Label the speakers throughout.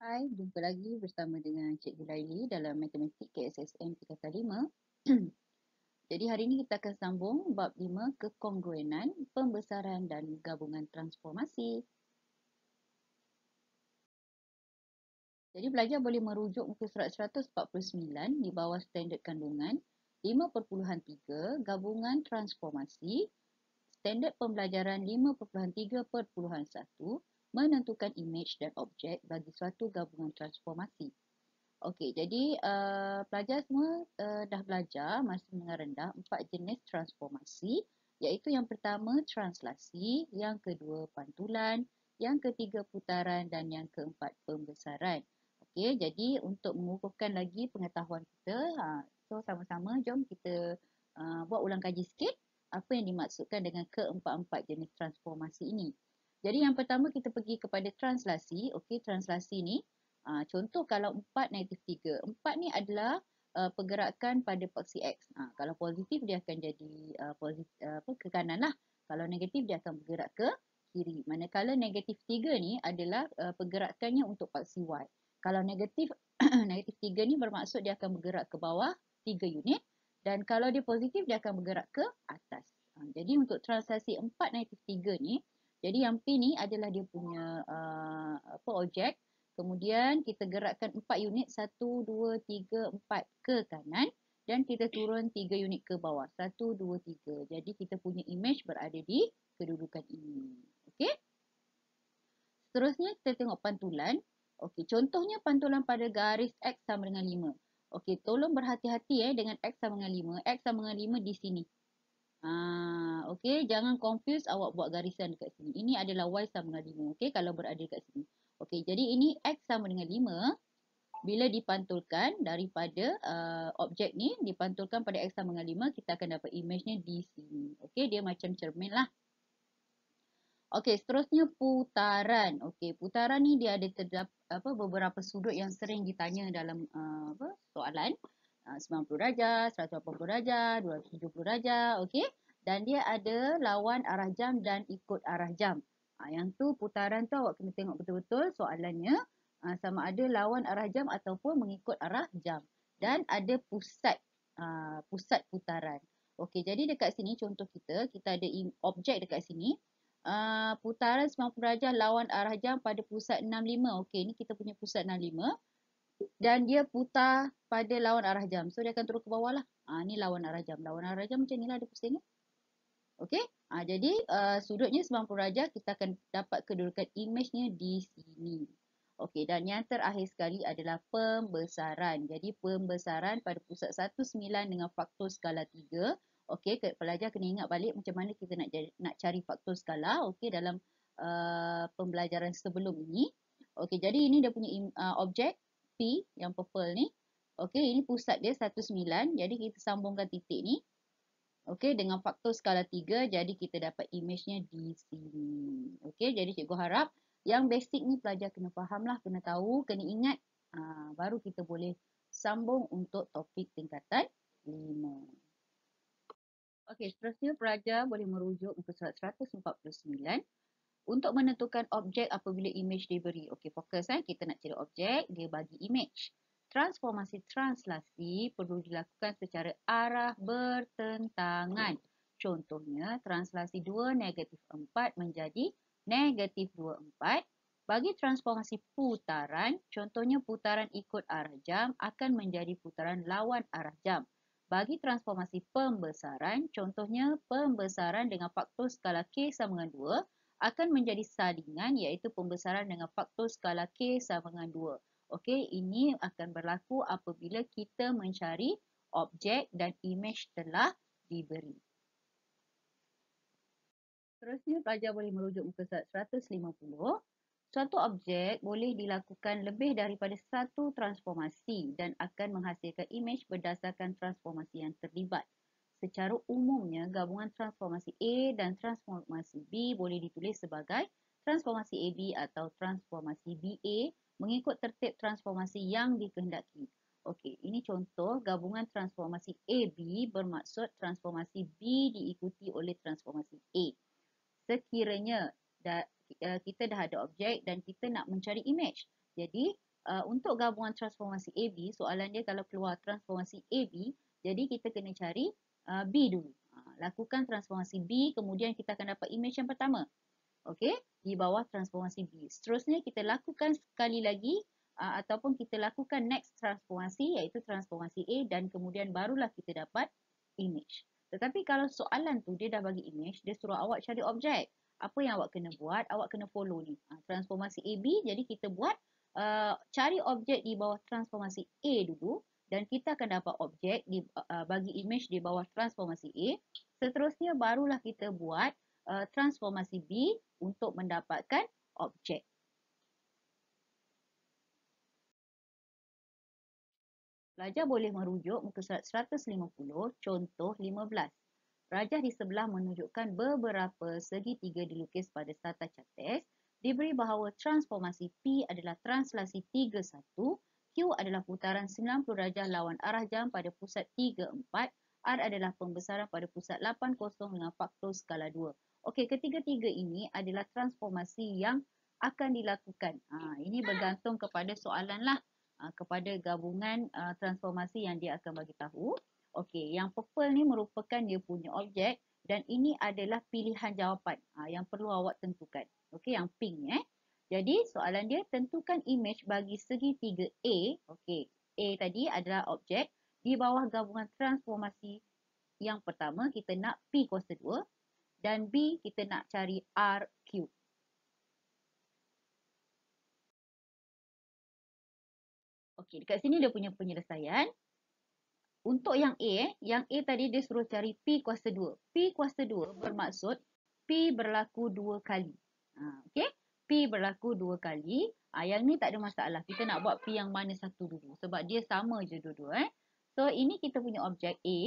Speaker 1: Hai, jumpa lagi bersama dengan Cikgu Laili dalam Matematik KSSM tingkatan 5. Jadi hari ini kita akan sambung bab 5 kekongruenan, pembesaran dan gabungan transformasi. Jadi pelajar boleh merujuk muka surat 149 di bawah standard kandungan 5.3 gabungan transformasi, standard pembelajaran 5.3.1 menentukan imej dan objek bagi suatu gabungan transformasi. Okey, jadi pelajar semua dah belajar masa menengah rendah 4 jenis transformasi, iaitu yang pertama translasi, yang kedua pantulan, yang ketiga putaran dan yang keempat pembesaran. Okey, jadi untuk mengukuhkan lagi pengetahuan kita, so sama-sama jom kita buat ulang kaji sikit apa yang dimaksudkan dengan keempat-empat jenis transformasi ini. Jadi yang pertama kita pergi kepada translasi. Okey, translasi ni contoh kalau 4 negatif 3. 4 ni adalah pergerakan pada paksi X. Kalau positif dia akan jadi ke kanan lah. Kalau negatif dia akan bergerak ke kiri. Manakala negatif 3 ni adalah pergerakannya untuk paksi Y. Kalau negatif negatif 3 ni bermaksud dia akan bergerak ke bawah 3 unit. Dan kalau dia positif dia akan bergerak ke atas. Jadi untuk translasi 4 negatif 3 ni, jadi yang P ni adalah dia punya objek. Kemudian kita gerakkan 4 unit, 1, 2, 3, 4 ke kanan dan kita turun 3 unit ke bawah. 1, 2, 3. Jadi kita punya imej berada di kedudukan ini. Okey? Seterusnya kita tengok pantulan. Okey, contohnya pantulan pada garis X sama dengan 5. Okey, tolong berhati-hati dengan X sama dengan 5. X sama dengan 5 di sini. Okey, jangan confuse awak buat garisan dekat sini. Ini adalah Y sama dengan 5. Okey, kalau berada dekat sini. Okey, jadi ini X sama dengan 5. Bila dipantulkan daripada objek ni, dipantulkan pada X sama dengan 5, kita akan dapat imejnya di sini. Okey, dia macam cermin lah. Okey, seterusnya putaran. Okey, putaran ni dia ada beberapa sudut yang sering ditanya dalam soalan. 90 darjah, 180 darjah, 270 darjah, okey. Dan dia ada lawan arah jam dan ikut arah jam. Yang tu putaran tu awak kena tengok betul-betul soalannya sama ada lawan arah jam ataupun mengikut arah jam. Dan ada pusat putaran. Okey, jadi dekat sini contoh kita ada objek dekat sini. Putaran 90 darjah lawan arah jam pada pusat 65. Okey, ni kita punya pusat 65 dan dia putar pada lawan arah jam. So dia akan turun ke bawah lah. Ni lawan arah jam. Lawan arah jam macam ni lah dia pusing. Okey. Jadi sudutnya 90 darjah, kita akan dapat kedudukan imejnya di sini. Okey, dan yang terakhir sekali adalah pembesaran. Jadi pembesaran pada pusat 19 dengan faktor skala 3. Okey, pelajar kena ingat balik macam mana kita nak cari faktor skala. Okey, dalam pembelajaran sebelum ini. Okey, jadi ini dia punya objek P yang purple ni. Okey, ini pusat dia 19. Jadi kita sambungkan titik ni. Okey, dengan faktor skala 3, jadi kita dapat imejnya di sini. Okey, jadi cikgu harap yang basic ni pelajar kena faham lah, kena tahu, kena ingat. Baru kita boleh sambung untuk topik tingkatan 5. Okey, seterusnya pelajar boleh merujuk muka surat 149 untuk menentukan objek apabila imej diberi. Okey, fokus kita nak cari objek, dia bagi imej. Transformasi translasi perlu dilakukan secara arah bertentangan. Contohnya, translasi 2 negatif 4 menjadi negatif 24. Bagi transformasi putaran, contohnya putaran ikut arah jam akan menjadi putaran lawan arah jam. Bagi transformasi pembesaran, contohnya pembesaran dengan faktor skala K sama dengan 2 akan menjadi salingan iaitu pembesaran dengan faktor skala K sama dengan 2. Okey, ini akan berlaku apabila kita mencari objek dan imej telah diberi. Seterusnya, pelajar boleh merujuk muka surat 150. Suatu objek boleh dilakukan lebih daripada satu transformasi dan akan menghasilkan imej berdasarkan transformasi yang terlibat. Secara umumnya, gabungan transformasi A dan transformasi B boleh ditulis sebagai transformasi AB atau transformasi BA mengikut tertib transformasi yang dikehendaki. Okey, ini contoh gabungan transformasi AB bermaksud transformasi B diikuti oleh transformasi A. Sekiranya kita dah ada objek dan kita nak mencari imej. Jadi, untuk gabungan transformasi AB, soalan dia kalau keluar transformasi AB, jadi kita kena cari B dulu. Lakukan transformasi B, kemudian kita akan dapat image yang pertama. Okey, di bawah transformasi B. Seterusnya kita lakukan sekali lagi ataupun kita lakukan next transformasi iaitu transformasi A dan kemudian barulah kita dapat image. Tetapi kalau soalan tu dia dah bagi image, dia suruh awak cari objek. Apa yang awak kena buat? Awak kena follow ni. Transformasi AB, jadi kita buat cari objek di bawah transformasi A dulu dan kita akan dapat objek bagi image di bawah transformasi A. Seterusnya barulah kita buat transformasi B untuk mendapatkan objek. Pelajar boleh merujuk muka surat 150, contoh 15. Rajah di sebelah menunjukkan beberapa segitiga dilukis pada tata cates. Diberi bahawa transformasi P adalah translasi 3-1, Q adalah putaran 90 darjah lawan arah jam pada pusat 3-4, R adalah pembesaran pada pusat 8-0 dengan faktor skala 2. Okey, ketiga-tiga ini adalah transformasi yang akan dilakukan. Ini bergantung kepada soalan lah, kepada gabungan transformasi yang dia akan bagi tahu. Okey, yang purple ni merupakan dia punya objek dan ini adalah pilihan jawapan yang perlu awak tentukan. Okey, yang pink ni Jadi soalan dia tentukan image bagi segitiga A. Okey, A tadi adalah objek di bawah gabungan transformasi yang pertama kita nak P kuasa 2 dan B kita nak cari RQ. Okey, dekat sini dia punya penyelesaian. Untuk yang A tadi dia suruh cari P kuasa 2. P kuasa 2 bermaksud P berlaku 2 kali. Okey, P berlaku 2 kali. Yang ni tak ada masalah. Kita nak buat P yang mana satu dulu. Sebab dia sama je dua-dua. So, ini kita punya objek A.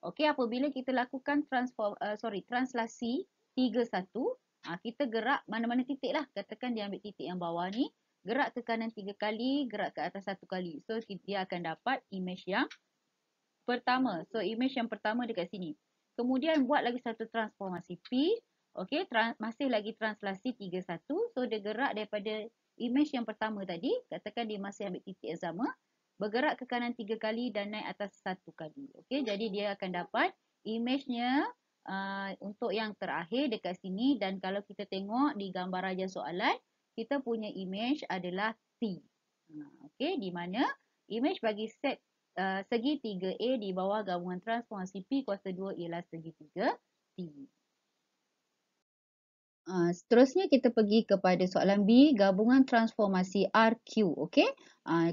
Speaker 1: Okey, apabila kita lakukan translasi 3-1, kita gerak mana-mana titik lah. Katakan dia ambil titik yang bawah ni. Gerak ke kanan 3 kali, gerak ke atas 1 kali. So, dia akan dapat image yang pertama. So, image yang pertama dekat sini. Kemudian buat lagi satu transformasi P. Okey, masih lagi translasi 3-1. So, dia gerak daripada image yang pertama tadi. Katakan dia masih ambil titik yang sama. Bergerak ke kanan 3 kali dan naik atas 1 kali. Okey, jadi dia akan dapat image-nya untuk yang terakhir dekat sini. Dan kalau kita tengok di gambar raja soalan, kita punya image adalah T. Okey, di mana image bagi set segitiga A di bawah gabungan transformasi P kuasa 2 ialah segitiga T. Seterusnya kita pergi kepada soalan B, gabungan transformasi RQ. Okey,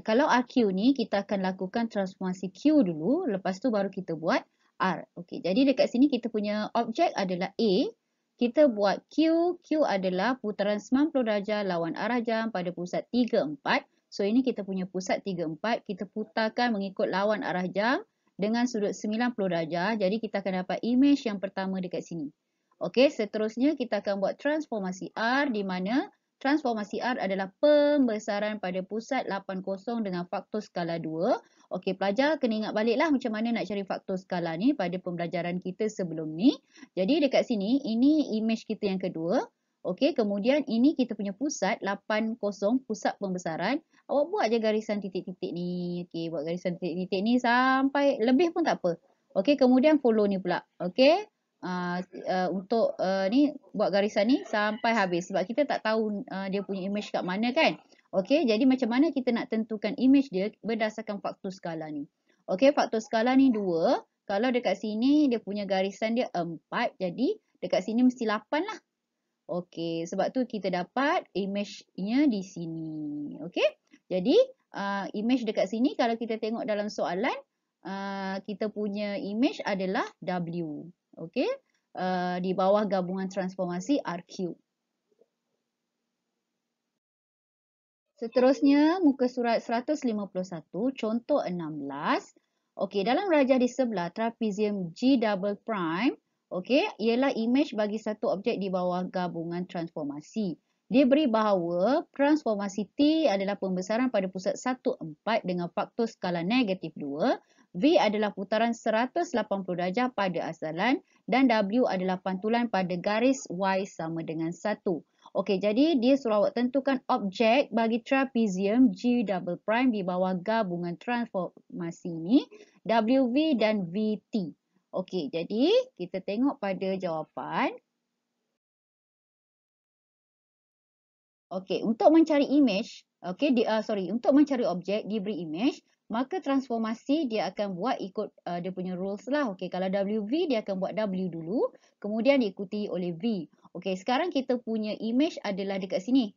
Speaker 1: kalau RQ ni kita akan lakukan transformasi Q dulu, lepas tu baru kita buat R. Okey, jadi dekat sini kita punya objek adalah A. Kita buat Q. Q adalah putaran 90 darjah lawan arah jam pada pusat 3-4. So, ini kita punya pusat 3-4. Kita putarkan mengikut lawan arah jam dengan sudut 90 darjah. Jadi, kita akan dapat image yang pertama dekat sini. Okey, seterusnya kita akan buat transformasi R di mana transformasi R adalah pembesaran pada pusat 80 dengan faktor skala 2. Okey, pelajar kena ingat baliklah macam mana nak cari faktor skala ni pada pembelajaran kita sebelum ni. Jadi dekat sini, ini image kita yang kedua. Okey, kemudian ini kita punya pusat 80, pusat pembesaran. Awak buat je garisan titik-titik ni. Okey, buat garisan titik-titik ni sampai lebih pun tak apa. Okey, kemudian follow ni pula. Okey. Untuk ni buat garisan ni sampai habis sebab kita tak tahu dia punya image kat mana kan. Okey, jadi macam mana kita nak tentukan image dia berdasarkan faktor skala ni. Okey, faktor skala ni 2. Kalau dekat sini dia punya garisan dia 4, jadi dekat sini mesti 8 lah. Okey, sebab tu kita dapat image-nya di sini. Okey, jadi image dekat sini kalau kita tengok dalam soalan, kita punya image adalah W. Okey, di bawah gabungan transformasi RQ. Seterusnya, muka surat 151, contoh 16. Okey, dalam rajah di sebelah trapezium G double prime, okey, ialah image bagi satu objek di bawah gabungan transformasi. Dia beri bahawa transformasi T adalah pembesaran pada pusat 1, 4 dengan faktor skala negatif 2. V adalah putaran 180 darjah pada asalan dan W adalah pantulan pada garis Y sama dengan 1. Okey, jadi dia suruh awak tentukan objek bagi trapezium G double prime di bawah gabungan transformasi ni WV dan VT. Okey, jadi kita tengok pada jawapan. Okey, untuk mencari image, untuk mencari objek diberi image, maka transformasi dia akan buat ikut dia punya rules lah. Okey, kalau WV dia akan buat W dulu, kemudian diikuti oleh V. Okey, sekarang kita punya image adalah dekat sini.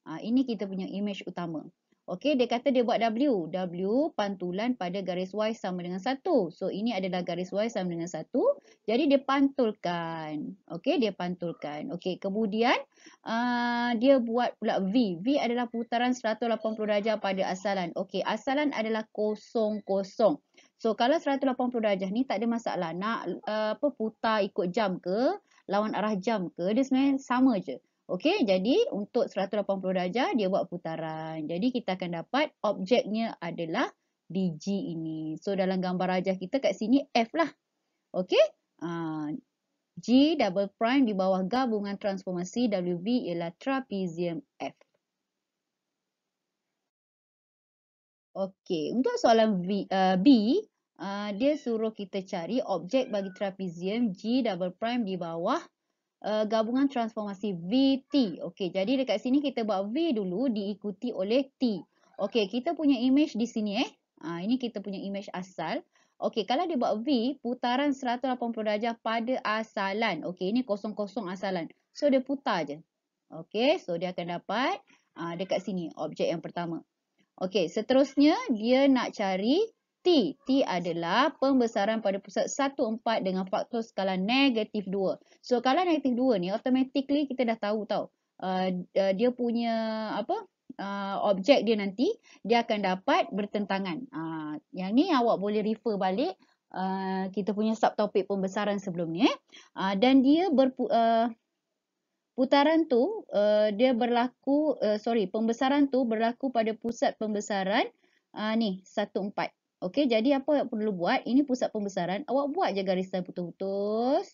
Speaker 1: Ini kita punya image utama. Okey, dia kata dia buat W. W pantulan pada garis Y sama dengan 1. So, ini adalah garis Y sama dengan 1. Jadi, dia pantulkan. Okey, dia pantulkan. Okey, kemudian dia buat pula V. V adalah putaran 180 darjah pada asalan. Okey, asalan adalah kosong, kosong. So, kalau 180 darjah ni tak ada masalah. Nak putar ikut jam ke, lawan arah jam ke, dia sebenarnya sama je. Okey, jadi untuk 180 darjah dia buat putaran. Jadi kita akan dapat objeknya adalah di G ini. So dalam gambar rajah kita kat sini F lah. Okey. G double prime di bawah gabungan transformasi WV ialah trapezium F. Okey, untuk soalan B, dia suruh kita cari objek bagi trapezium G double prime di bawah gabungan transformasi VT. Okey, jadi dekat sini kita buat V dulu diikuti oleh T. Okey, kita punya image di sini ini kita punya image asal. Okey, kalau dia buat V, putaran 180 darjah pada asalan. Okey, ini kosong-kosong asalan. So, dia putar je. Okey, so dia akan dapat dekat sini objek yang pertama. Okey, seterusnya dia nak cari T. T adalah pembesaran pada pusat 1, 4 dengan faktor skala negatif 2. So, kalau negatif 2 ni, automatically kita dah tahu tau. Dia punya objek dia nanti, dia akan dapat bertentangan. Yang ni awak boleh refer balik kita punya subtopik pembesaran sebelum ni. Dan dia putaran tu pembesaran tu berlaku pada pusat pembesaran ni 1, 4. Okey, jadi apa yang perlu buat? Ini pusat pembesaran. Awak buat je garisan putus-putus.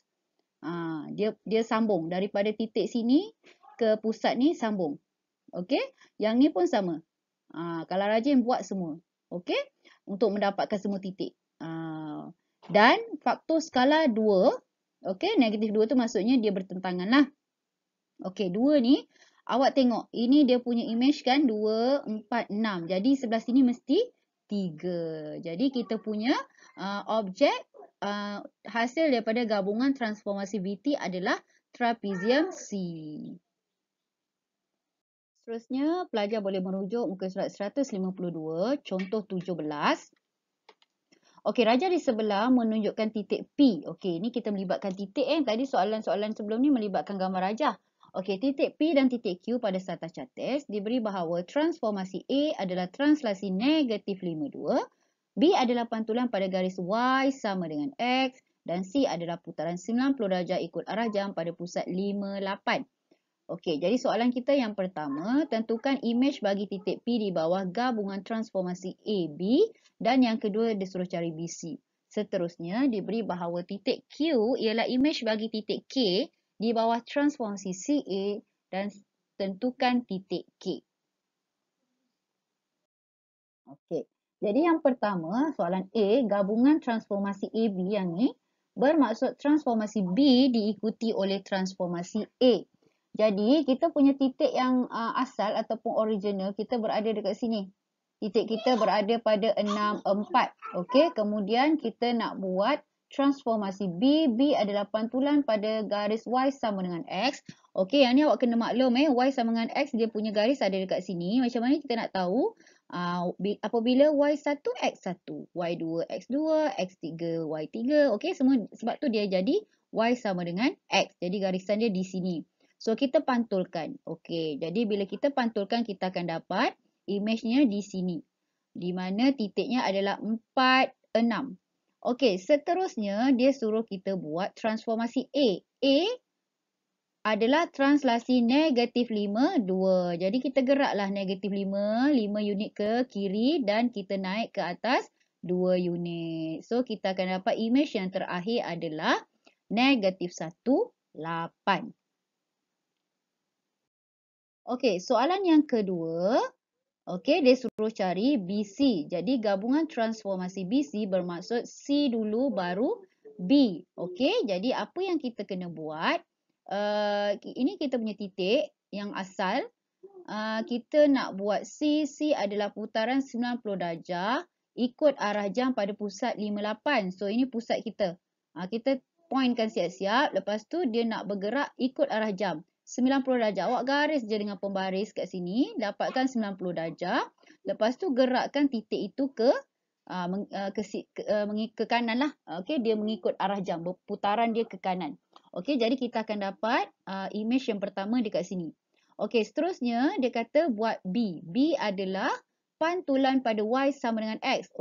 Speaker 1: Dia sambung daripada titik sini ke pusat ni sambung. Okey, yang ni pun sama. Kalau rajin buat semua. Okey, untuk mendapatkan semua titik. Dan faktor skala 2. Okey, negatif 2 tu maksudnya dia bertentangan lah. Okey, 2 ni awak tengok. Ini dia punya image kan 2, 4, 6. Jadi sebelah sini mesti 3. Jadi kita punya objek hasil daripada gabungan transformasi VT adalah trapezium C. Seterusnya, pelajar boleh merujuk muka surat 152, contoh 17. Okey, raja di sebelah menunjukkan titik P. Okey, ni kita melibatkan titik Tadi soalan-soalan sebelum ni melibatkan gambar rajah. Okey, titik P dan titik Q pada starter chartes diberi bahawa transformasi A adalah translasi negatif 52, B adalah pantulan pada garis Y sama dengan X dan C adalah putaran 90 darjah ikut arah jam pada pusat 58. Okey, jadi soalan kita yang pertama, tentukan image bagi titik P di bawah gabungan transformasi AB dan yang kedua disuruh cari BC. Seterusnya diberi bahawa titik Q ialah image bagi titik K di bawah transformasi CA dan tentukan titik K. Okey. Jadi yang pertama, soalan A, gabungan transformasi AB yang ni bermaksud transformasi B diikuti oleh transformasi A. Jadi kita punya titik yang asal ataupun original kita berada dekat sini. Titik kita berada pada 6, 4. Okey, kemudian kita nak buat transformasi B. B adalah pantulan pada garis Y sama dengan X. Okey, yang ni awak kena maklum Y sama dengan X dia punya garis ada dekat sini. Macam mana kita nak tahu? Apabila Y1, X1, Y2, X2, X3, Y3. Okey, semua sebab tu dia jadi Y sama dengan X. Jadi garisan dia di sini. So, kita pantulkan. Okey, jadi bila kita pantulkan, kita akan dapat image-nya di sini. Di mana titiknya adalah 4, 6. Okey, seterusnya dia suruh kita buat transformasi A. A adalah translasi negatif 5, 2. Jadi kita geraklah negatif 5 unit ke kiri dan kita naik ke atas 2 unit. So, kita akan dapat image yang terakhir adalah negatif 1, 8. Okey, soalan yang kedua, okey, dia suruh cari BC. Jadi gabungan transformasi BC bermaksud C dulu baru B. Okey, jadi apa yang kita kena buat? Ini kita punya titik yang asal. Kita nak buat C. C adalah putaran 90 darjah ikut arah jam pada pusat 58. So ini pusat kita. Kita pointkan siap-siap. Lepas tu dia nak bergerak ikut arah jam. 90 darjah. Awak garis je dengan pembaris kat sini. Dapatkan 90 darjah. Lepas tu gerakkan titik itu ke ke kanan lah. Okey, dia mengikut arah jam. Putaran dia ke kanan. Okey, jadi kita akan dapat image yang pertama dekat sini. Okey, seterusnya dia kata buat B. B adalah pantulan pada Y sama dengan X.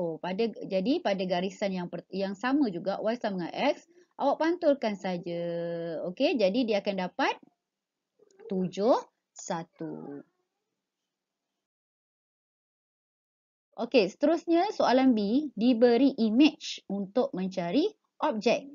Speaker 1: Jadi pada garisan yang sama juga Y sama dengan X, awak pantulkan saja. Okey, jadi dia akan dapat 7, 1. Okey, seterusnya soalan B, diberi image untuk mencari objek.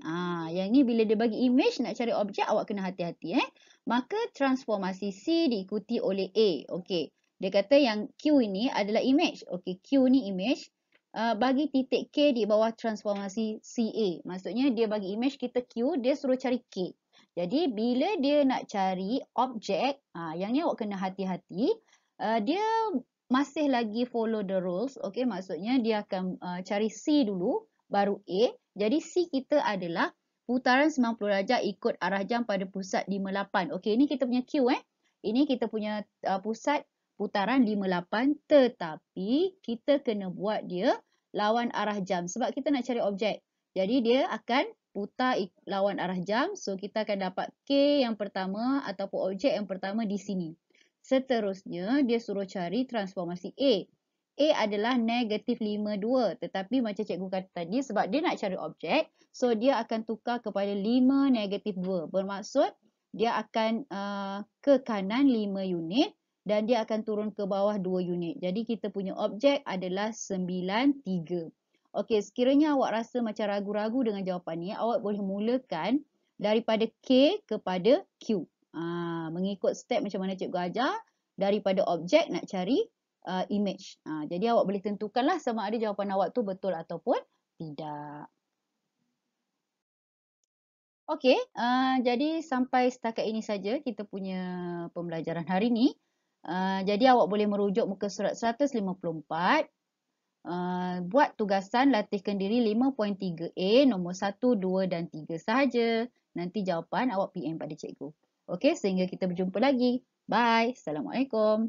Speaker 1: Yang ni bila dia bagi image nak cari objek, awak kena hati-hati. Maka transformasi C diikuti oleh A. Okey, dia kata yang Q ini adalah image. Okey, Q ni image. Bagi titik K di bawah transformasi CA. Maksudnya dia bagi image kita Q, dia suruh cari K. Jadi bila dia nak cari objek, yang ni awak kena hati-hati. Dia masih lagi follow the rules. Okey, maksudnya dia akan cari C dulu, baru A. Jadi C kita adalah putaran 90 darjah ikut arah jam pada pusat 58. Okey, ini kita punya Q Ini kita punya pusat putaran 58, tetapi kita kena buat dia lawan arah jam sebab kita nak cari objek. Jadi dia akan putar lawan arah jam. So kita akan dapat K yang pertama ataupun objek yang pertama di sini. Seterusnya dia suruh cari transformasi A. A adalah negatif 52. Tetapi macam cikgu kata tadi, sebab dia nak cari objek, so dia akan tukar kepada 5 negatif 2. Bermaksud dia akan ke kanan 5 unit dan dia akan turun ke bawah 2 unit. Jadi kita punya objek adalah 93. Okey, sekiranya awak rasa macam ragu-ragu dengan jawapan ni, awak boleh mulakan daripada K kepada Q. Mengikut step macam mana cikgu ajar, daripada objek nak cari image. Jadi awak boleh tentukanlah sama ada jawapan awak tu betul ataupun tidak. Okey, jadi sampai setakat ini saja kita punya pembelajaran hari ini. Jadi awak boleh merujuk muka surat 154. Buat tugasan latihkan diri 5.3A nombor 1, 2 dan 3 sahaja. Nanti jawapan awak PM pada cikgu. Okey, sehingga kita berjumpa lagi. Bye. Assalamualaikum.